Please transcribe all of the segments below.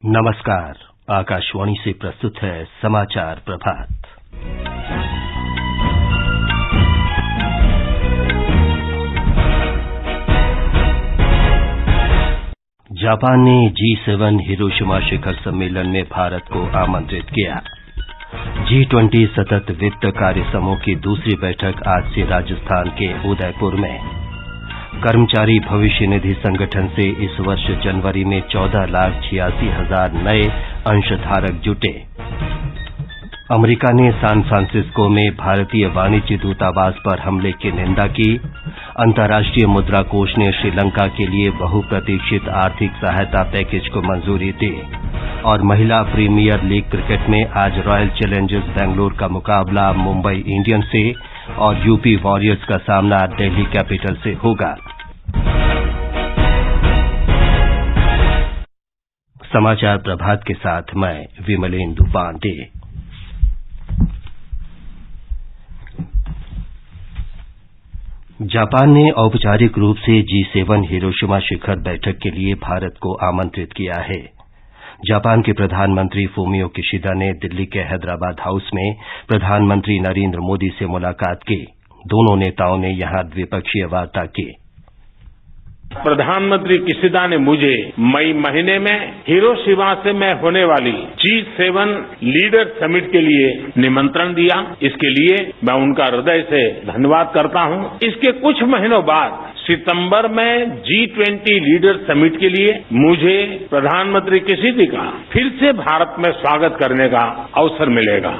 नमस्कार। आकाशवाणी से प्रस्तुत है समाचार प्रभात। जापान ने G7 हिरोशिमा शिखर सम्मेलन में भारत को आमंत्रित किया। G20 सतत वित्त कार्य समूह की दूसरी बैठक आज से राजस्थान के उदयपुर में। कर्मचारी भविष्य निधि संगठन से इस वर्ष जनवरी में 14,86,000 नए अंशधारक जुटे। अमेरिका ने सैन फ्रांसिस्को में भारतीय वाणिज्य दूतावास पर हमले की निंदा की। अंतर्राष्ट्रीय मुद्रा कोष ने श्रीलंका के लिए बहुप्रतीक्षित आर्थिक सहायता पैकेज को मंजूरी दी। और महिला प्रीमियर लीग क्रिकेट में आज रॉयल चैलेंजर्स बेंगलुरु का मुकाबला मुंबई इंडियंस से और यूपी वॉरियर्स का सामना दिल्ली कैपिटल से होगा। समाचार प्रभात के साथ मैं विमलेंदु पांडे। जापान ने औपचारिक रूप से G7 हिरोशिमा शिखर बैठक के लिए भारत को आमंत्रित किया है। जापान के प्रधानमंत्री फूमियो किशिदा ने दिल्ली के हैदराबाद हाउस में प्रधानमंत्री नरेंद्र मोदी से मुलाकात की। दोनों नेताओं ने यहां द्विपक्षीय वार्ता की। प्रधानमंत्री किशिदा ने मुझे मई महीने में हिरोशिमा से में होने वाली G7 लीडर समिट के लिए निमंत्रण दिया। इसके लिए मैं उनका हृदय से धन्यवाद करता हूं। इसके कुछ महीनों बाद सितंबर में G20 लीडर समिट के लिए मुझे प्रधानमंत्री किशिदा का फिर से भारत में स्वागत करने का अवसर मिलेगा।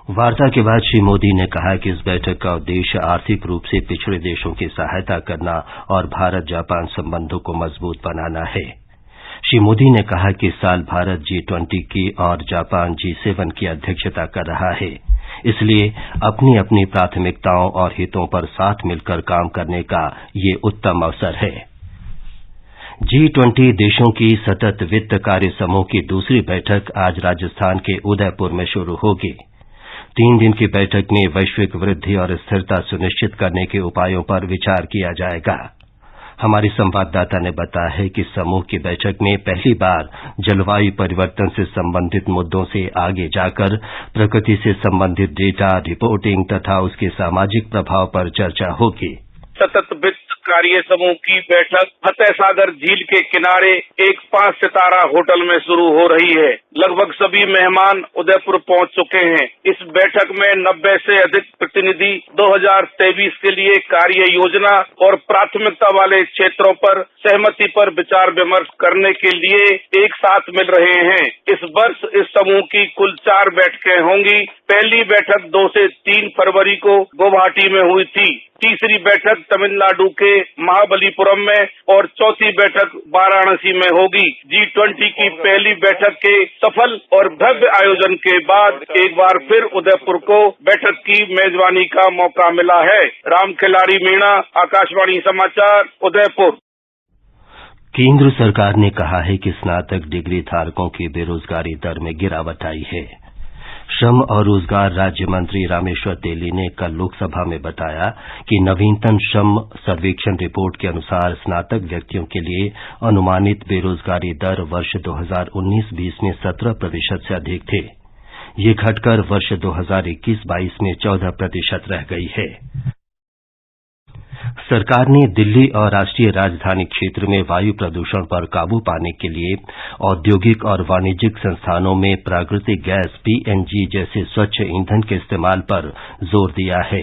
वार्ता के बाद श्री मोदी ने कहा कि इस बैठक का उद्देश्य आर्थिक रूप से पिछड़े देशों की सहायता करना और भारत जापान संबंधों को मजबूत बनाना है। श्री मोदी ने कहा कि इस साल भारत G20 की और जापान G7 की अध्यक्षता कर रहा है, इसलिए अपनी अपनी प्राथमिकताओं और हितों पर साथ मिलकर काम करने का ये उत्तम अवसर है। G20 देशों की सतत वित्त कार्य समूह की दूसरी बैठक आज राजस्थान के उदयपुर में शुरू होगी। 3 दिन की बैठक में वैश्विक वृद्धि और स्थिरता सुनिश्चित करने के उपायों पर विचार किया जाएगा। हमारे संवाददाता ने बताया है कि समूह की बैठक में पहली बार जलवायु परिवर्तन से संबंधित मुद्दों से आगे जाकर प्रकृति से संबंधित डेटा रिपोर्टिंग तथा उसके सामाजिक प्रभाव पर चर्चा होगी। सतत वित्त कार्य समूह की बैठक फतेह सागर झील के किनारे एक 5 सितारा होटल में शुरू हो रही है। लगभग सभी मेहमान उदयपुर पहुंच चुके हैं। इस बैठक में 90 से अधिक प्रतिनिधि 2023 के लिए कार्य योजना और प्राथमिकता वाले क्षेत्रों पर सहमति पर विचार विमर्श करने के लिए एक साथ मिल रहे हैं। इस वर्ष इस समूह की कुल 4 बैठकें होंगी। पहली बैठक 2 से 3 फरवरी को गुवाहाटी में हुई थी। तीसरी बैठक तमिलनाडु के महाबलीपुरम में और चौथी बैठक वाराणसी में होगी। G20 की पहली बैठक के सफल और भव्य आयोजन के बाद एक बार फिर उदयपुर को बैठक की मेजबानी का मौका मिला है। रामखिलारी मीणा, आकाशवाणी समाचार, उदयपुर। केंद्र सरकार ने कहा है कि स्नातक डिग्री धारकों की बेरोजगारी दर में गिरावट आई है। श्रम और रोजगार राज्य मंत्री रामेश्वर तेली ने कल लोकसभा में बताया कि नवीनतम श्रम सर्वेक्षण रिपोर्ट के अनुसार स्नातक व्यक्तियों के लिए अनुमानित बेरोजगारी दर वर्ष 2019-20 में 17% से अधिक थे। ये घटकर वर्ष 2021-22 में 14% रह गई है। सरकार ने दिल्ली और राष्ट्रीय राजधानी क्षेत्र में वायु प्रदूषण पर काबू पाने के लिए औद्योगिक और वाणिज्यिक संस्थानों में प्राकृतिक गैस PNG जैसे स्वच्छ ईंधन के इस्तेमाल पर जोर दिया है।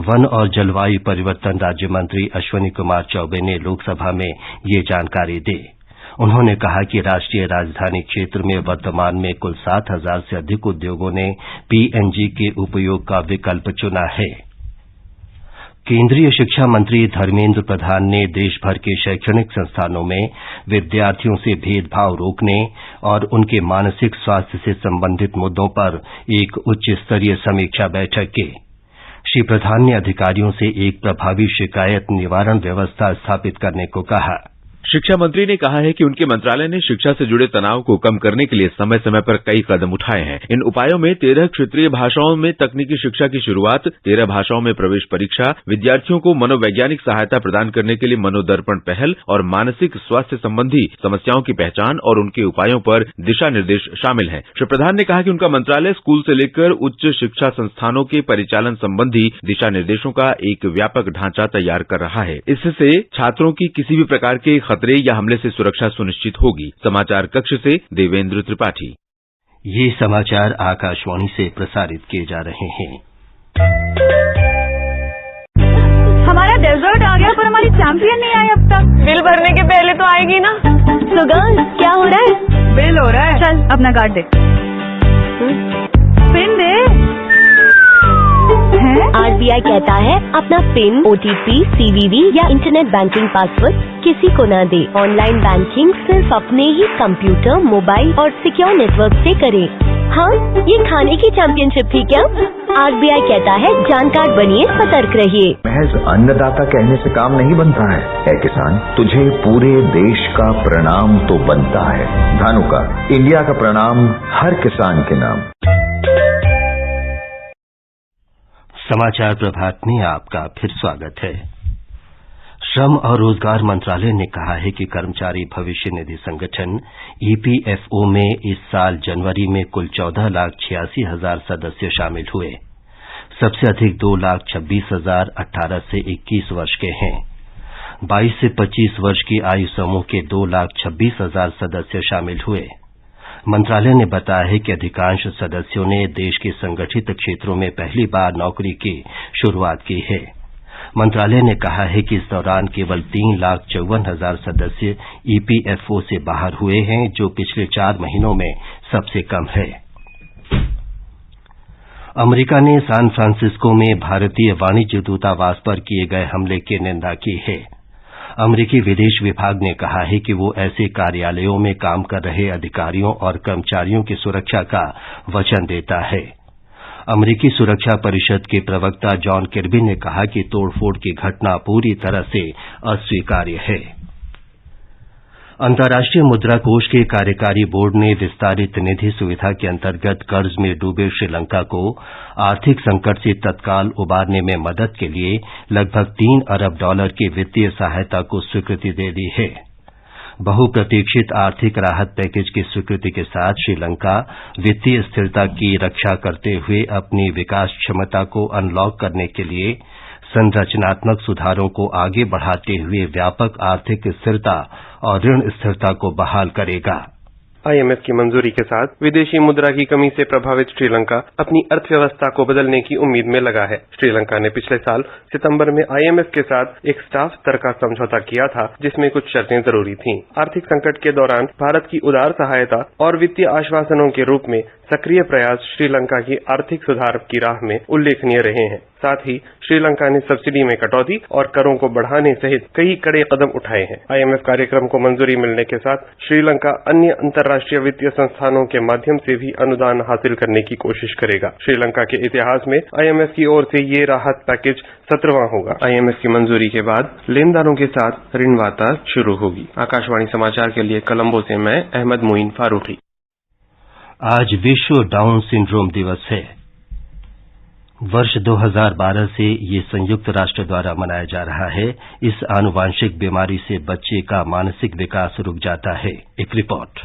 वन और जलवायु परिवर्तन राज्य मंत्री अश्विनी कुमार चौबे ने लोकसभा में ये जानकारी दी। उन्होंने कहा कि राष्ट्रीय राजधानी क्षेत्र में वर्तमान में कुल 7,000 से अधिक उद्योगों ने PNG के उपयोग का विकल्प चुना है। केंद्रीय शिक्षा मंत्री धर्मेंद्र प्रधान ने देश भर के शैक्षणिक संस्थानों में विद्यार्थियों से भेदभाव रोकने और उनके मानसिक स्वास्थ्य से संबंधित मुद्दों पर एक उच्च स्तरीय समीक्षा बैठक की। श्री प्रधान ने अधिकारियों से एक प्रभावी शिकायत निवारण व्यवस्था स्थापित करने को कहा। शिक्षा मंत्री ने कहा है कि उनके मंत्रालय ने शिक्षा से जुड़े तनाव को कम करने के लिए समय समय पर कई कदम उठाए हैं। इन उपायों में 13 क्षेत्रीय भाषाओं में तकनीकी शिक्षा की शुरुआत, 13 भाषाओं में प्रवेश परीक्षा, विद्यार्थियों को मनोवैज्ञानिक सहायता प्रदान करने के लिए मनोदर्पण पहल और मानसिक स्वास्थ्य संबंधी समस्याओं की पहचान और उनके उपायों पर दिशा निर्देश शामिल हैं। श्री प्रधान ने कहा कि उनका मंत्रालय स्कूल से लेकर उच्च शिक्षा संस्थानों के परिचालन संबंधी दिशा निर्देशों का एक व्यापक ढांचा तैयार कर रहा है। इससे छात्रों की किसी भी प्रकार के खतरे या हमले से सुरक्षा सुनिश्चित होगी। समाचार कक्ष से देवेंद्र त्रिपाठी। ये समाचार आकाशवाणी से प्रसारित किए जा रहे हैं। हमारा डेजर्ट आ गया पर हमारी चैंपियन नहीं आई अब तक। बिल भरने के पहले तो आएगी ना। So girls, क्या हो रहा है? बिल हो रहा है। चल अपना कार्ड दे। पिन दे। RBI कहता है अपना पिन, OTP, CVV या इंटरनेट बैंकिंग पासवर्ड किसी को न दे। ऑनलाइन बैंकिंग सिर्फ अपने ही कंप्यूटर, मोबाइल और सिक्योर नेटवर्क से करें। हाँ, ये खाने की चैंपियनशिप थी क्या? RBI कहता है जानकार बनिए, सतर्क रहिए। महज अन्नदाता कहने से काम नहीं बनता है। ऐ किसान, तुझे पूरे देश का प्रणाम तो बनता है। धानुका, इंडिया का प्रणाम हर किसान के नाम। समाचार प्रभात में आपका फिर स्वागत है। श्रम और रोजगार मंत्रालय ने कहा है कि कर्मचारी भविष्य निधि संगठन EPFO में इस साल जनवरी में कुल 14,86,000 सदस्य शामिल हुए। सबसे अधिक 2,26,000 18 से 21 वर्ष के हैं। 22 से 25 वर्ष की आयु समूह के 2,26,000 सदस्य शामिल हुए। मंत्रालय ने बताया है कि अधिकांश सदस्यों ने देश के संगठित क्षेत्रों में पहली बार नौकरी की शुरुआत की है। मंत्रालय ने कहा है कि इस दौरान केवल 3,54,000 सदस्य EPFO से बाहर हुए हैं, जो पिछले 4 महीनों में सबसे कम है। अमेरिका ने सैन फ्रांसिस्को में भारतीय वाणिज्य दूतावास पर किए गए हमले की निंदा की है। अमेरिकी विदेश विभाग ने कहा है कि वो ऐसे कार्यालयों में काम कर रहे अधिकारियों और कर्मचारियों की सुरक्षा का वचन देता है। अमेरिकी सुरक्षा परिषद के प्रवक्ता जॉन किर्बी ने कहा कि तोड़फोड़ की घटना पूरी तरह से अस्वीकार्य है। अंतर्राष्ट्रीय मुद्रा कोष के कार्यकारी बोर्ड ने विस्तारित निधि सुविधा के अंतर्गत कर्ज में डूबे श्रीलंका को आर्थिक संकट से तत्काल उबारने में मदद के लिए लगभग $3 अरब की वित्तीय सहायता को स्वीकृति दे दी है। बहुप्रतीक्षित आर्थिक राहत पैकेज की स्वीकृति के साथ श्रीलंका वित्तीय स्थिरता की रक्षा करते हुए अपनी विकास क्षमता को अनलॉक करने के लिए संरचनात्मक सुधारों को आगे बढ़ाते हुए व्यापक आर्थिक स्थिरता और ऋण स्थिरता को बहाल करेगा। IMF की मंजूरी के साथ विदेशी मुद्रा की कमी से प्रभावित श्रीलंका अपनी अर्थव्यवस्था को बदलने की उम्मीद में लगा है। श्रीलंका ने पिछले साल सितंबर में IMF के साथ एक स्टाफ स्तर का समझौता किया था, जिसमें कुछ शर्तें जरूरी थीं। आर्थिक संकट के दौरान भारत की उदार सहायता और वित्तीय आश्वासनों के रूप में सक्रिय प्रयास श्रीलंका की आर्थिक सुधार की राह में उल्लेखनीय रहे हैं। साथ ही श्रीलंका ने सब्सिडी में कटौती और करों को बढ़ाने सहित कई कड़े कदम उठाए हैं। IMF कार्यक्रम को मंजूरी मिलने के साथ श्रीलंका अन्य अंतर्राष्ट्रीय वित्तीय संस्थानों के माध्यम से भी अनुदान हासिल करने की कोशिश करेगा। श्रीलंका के इतिहास में IMF की ओर से ये राहत पैकेज 17वां होगा। IMF की मंजूरी के बाद लेनदारों के साथ ऋण वार्ता शुरू होगी। आकाशवाणी समाचार के लिए कोलंबो से मैं अहमद मोइन फारूकी। आज विश्व डाउन सिंड्रोम दिवस है। वर्ष 2012 से ये संयुक्त राष्ट्र द्वारा मनाया जा रहा है। इस आनुवांशिक बीमारी से बच्चे का मानसिक विकास रुक जाता है। एक रिपोर्ट।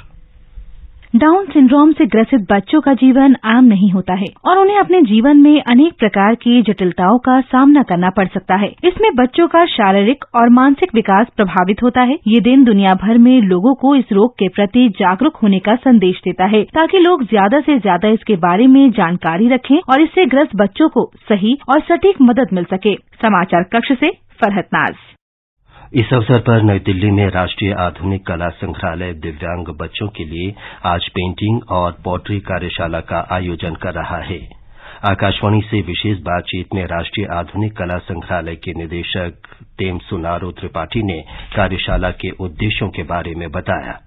डाउन सिंड्रोम से ग्रसित बच्चों का जीवन आम नहीं होता है और उन्हें अपने जीवन में अनेक प्रकार की जटिलताओं का सामना करना पड़ सकता है। इसमें बच्चों का शारीरिक और मानसिक विकास प्रभावित होता है। ये दिन दुनिया भर में लोगों को इस रोग के प्रति जागरूक होने का संदेश देता है, ताकि लोग ज्यादा से ज्यादा इसके बारे में जानकारी रखें और इससे ग्रस्त बच्चों को सही और सटीक मदद मिल सके। समाचार कक्ष से फरहत नाज। इस अवसर पर नई दिल्ली में राष्ट्रीय आधुनिक कला संग्रहालय दिव्यांग बच्चों के लिए आज पेंटिंग और पॉटरी कार्यशाला का आयोजन कर रहा है। आकाशवाणी से विशेष बातचीत में राष्ट्रीय आधुनिक कला संग्रहालय के निदेशक टेमसुनारो त्रिपाठी ने कार्यशाला के उद्देश्यों के बारे में बताया।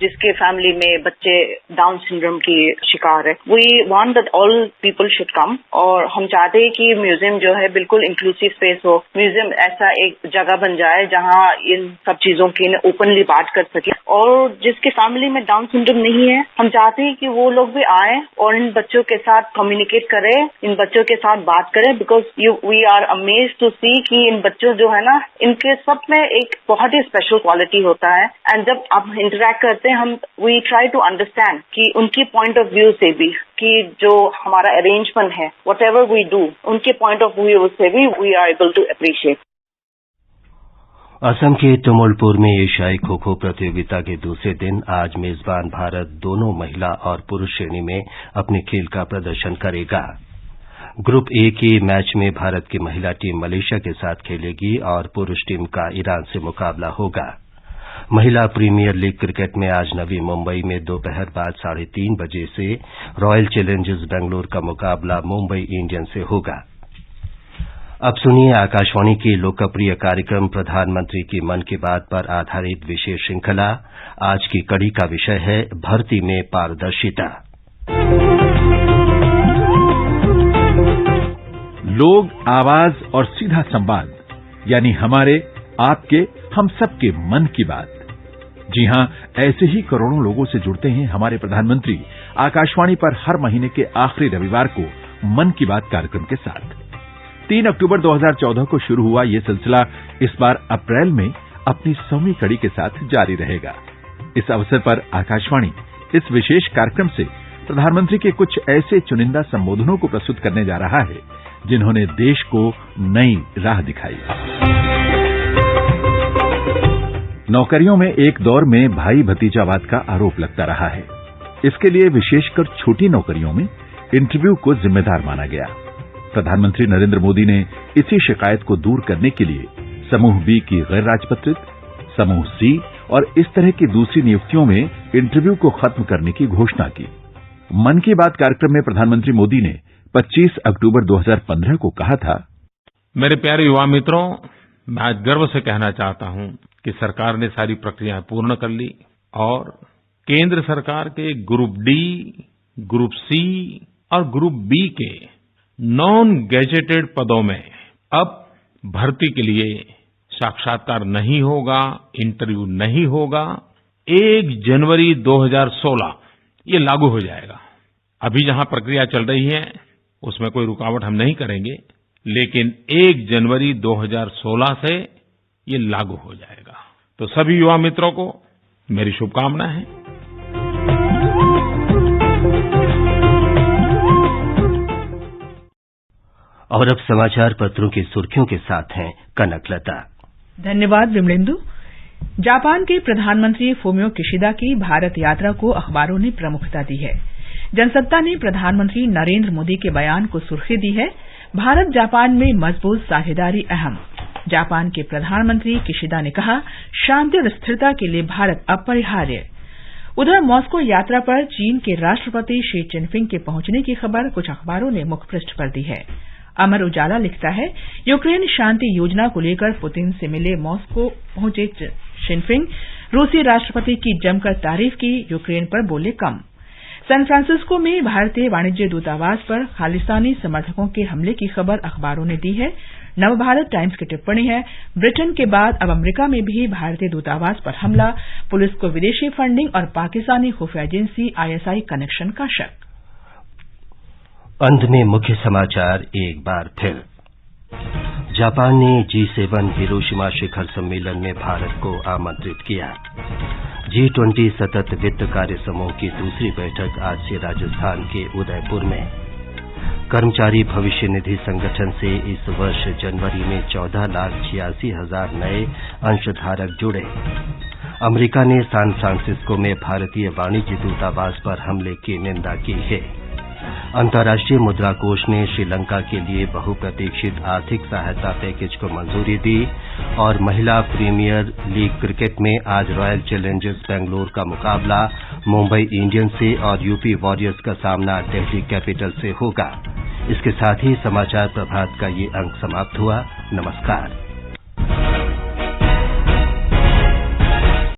जिसके फैमिली में बच्चे डाउन सिंड्रोम की शिकार है। We want that all people should come, और हम चाहते हैं कि म्यूजियम जो है बिल्कुल इंक्लूसिव स्पेस हो। म्यूजियम ऐसा एक जगह बन जाए जहाँ इन सब चीजों की ओपनली बात कर सके, और जिसके फैमिली में डाउन सिंड्रोम नहीं है, हम चाहते हैं कि वो लोग भी आए और इन बच्चों के साथ कम्युनिकेट करें, इन बच्चों के साथ बात करें, because we are amazed to see कि इन बच्चों जो है ना, इनके सब में एक बहुत ही स्पेशल क्वालिटी होता है। एंड जब आप इंटरेक्ट करते हैं, हम वी ट्राई टू अंडरस्टैंड कि उनकी पॉइंट ऑफ व्यू से भी, कि जो हमारा अरेंजमेंट है, वट एवर वी डू, उनके पॉइंट ऑफ व्यू से भी we are able to appreciate. Assam के तुमुलपुर में एशियाई खो खो प्रतियोगिता के दूसरे दिन आज मेजबान भारत दोनों महिला और पुरुष श्रेणी में अपने खेल का प्रदर्शन करेगा। ग्रुप ए के मैच में भारत की महिला टीम मलेशिया के साथ खेलेगी और पुरुष टीम का ईरान से मुकाबला होगा। महिला प्रीमियर लीग क्रिकेट में आज नवी मुंबई में दोपहर बाद 3:30 बजे से रॉयल चैलेंजर्स बेंगलुरु का मुकाबला मुंबई इंडियंस से होगा। अब सुनिए आकाशवाणी के लोकप्रिय कार्यक्रम प्रधानमंत्री की मन की बात पर आधारित विशेष श्रृंखला। आज की कड़ी का विषय है भर्ती में पारदर्शिता। लोग, आवाज और सीधा संवाद, यानी हमारे, आपके, हम सबके मन की बात। जी हां, ऐसे ही करोड़ों लोगों से जुड़ते हैं हमारे प्रधानमंत्री आकाशवाणी पर हर महीने के आखिरी रविवार को मन की बात कार्यक्रम के साथ। 3 अक्टूबर 2014 को शुरू हुआ ये सिलसिला इस बार अप्रैल में अपनी 100वीं कड़ी के साथ जारी रहेगा। इस अवसर पर आकाशवाणी इस विशेष कार्यक्रम से प्रधानमंत्री के कुछ ऐसे चुनिंदा संबोधनों को प्रस्तुत करने जा रहा है जिन्होंने देश को नई राह दिखाई। नौकरियों में एक दौर में भाई भतीजावाद का आरोप लगता रहा है। इसके लिए विशेषकर छोटी नौकरियों में इंटरव्यू को जिम्मेदार माना गया। प्रधानमंत्री नरेंद्र मोदी ने इसी शिकायत को दूर करने के लिए समूह बी की गैर राजपत्रित, समूह सी और इस तरह की दूसरी नियुक्तियों में इंटरव्यू को खत्म करने की घोषणा की। मन की बात कार्यक्रम में प्रधानमंत्री मोदी ने 25 अक्टूबर 2015 को कहा था, मेरे प्यारे युवा मित्रों, मैं आज गर्व से कहना चाहता हूं कि सरकार ने सारी प्रक्रियाएं पूर्ण कर ली और केंद्र सरकार के ग्रुप डी, ग्रुप सी और ग्रुप बी के नॉन गैजेटेड पदों में अब भर्ती के लिए साक्षात्कार नहीं होगा, इंटरव्यू नहीं होगा। 1 जनवरी 2016 ये लागू हो जाएगा। अभी जहां प्रक्रिया चल रही है उसमें कोई रुकावट हम नहीं करेंगे, लेकिन 1 जनवरी 2016 से ये लागू हो जाएगा। तो सभी युवा मित्रों को मेरी शुभकामनाएं हैं। और अब समाचार पत्रों की सुर्खियों के साथ हैं कनकलता। धन्यवाद विमलेंदु। जापान के प्रधानमंत्री फूमियो किशिदा की भारत यात्रा को अखबारों ने प्रमुखता दी है। जनसत्ता ने प्रधानमंत्री नरेंद्र मोदी के बयान को सुर्खी दी है, भारत जापान में मजबूत साझेदारी अहम। जापान के प्रधानमंत्री किशिदा ने कहा, शांति और स्थिरता के लिए भारत अपरिहार्य। उधर मॉस्को यात्रा पर चीन के राष्ट्रपति शी जिनपिंग के पहुंचने की खबर कुछ अखबारों ने मुख्य पृष्ठ पर दी है। अमर उजाला लिखता है, यूक्रेन शांति योजना को लेकर पुतिन से मिले मॉस्को पहुंचे जिनपिंग, रूसी राष्ट्रपति की जमकर तारीफ की, यूक्रेन पर बोले कम। सैन फ्रांसिस्को में भारतीय वाणिज्य दूतावास पर खालिस्तानी समर्थकों के हमले की खबर अखबारों ने दी है। नवभारत टाइम्स की टिप्पणी है, ब्रिटेन के बाद अब अमेरिका में भी भारतीय दूतावास पर हमला, पुलिस को विदेशी फंडिंग और पाकिस्तानी खुफिया एजेंसी आईएसआई कनेक्शन का शक। अंत में मुख्य समाचार एक बार फिर। जापान ने G7 हिरोशिमा शिखर सम्मेलन में भारत को आमंत्रित किया। G20 सतत वित्त कार्य समूह की दूसरी बैठक आज से राजस्थान के उदयपुर में। कर्मचारी भविष्य निधि संगठन से इस वर्ष जनवरी में 14,86,000 नए अंशधारक जुड़े। अमेरिका ने सैन फ्रांसिस्को में भारतीय वाणिज्य दूतावास पर हमले की निंदा की है। अंतर्राष्ट्रीय मुद्रा कोष ने श्रीलंका के लिए बहुप्रतीक्षित आर्थिक सहायता पैकेज को मंजूरी दी और महिला प्रीमियर लीग क्रिकेट में आज रॉयल चैलेंजर्स बेंगलुरु का मुकाबला मुंबई इंडियंस से और यूपी वॉरियर्स का सामना दिल्ली कैपिटल से होगा। इसके साथ ही समाचार प्रभात का ये अंक समाप्त हुआ। नमस्कार।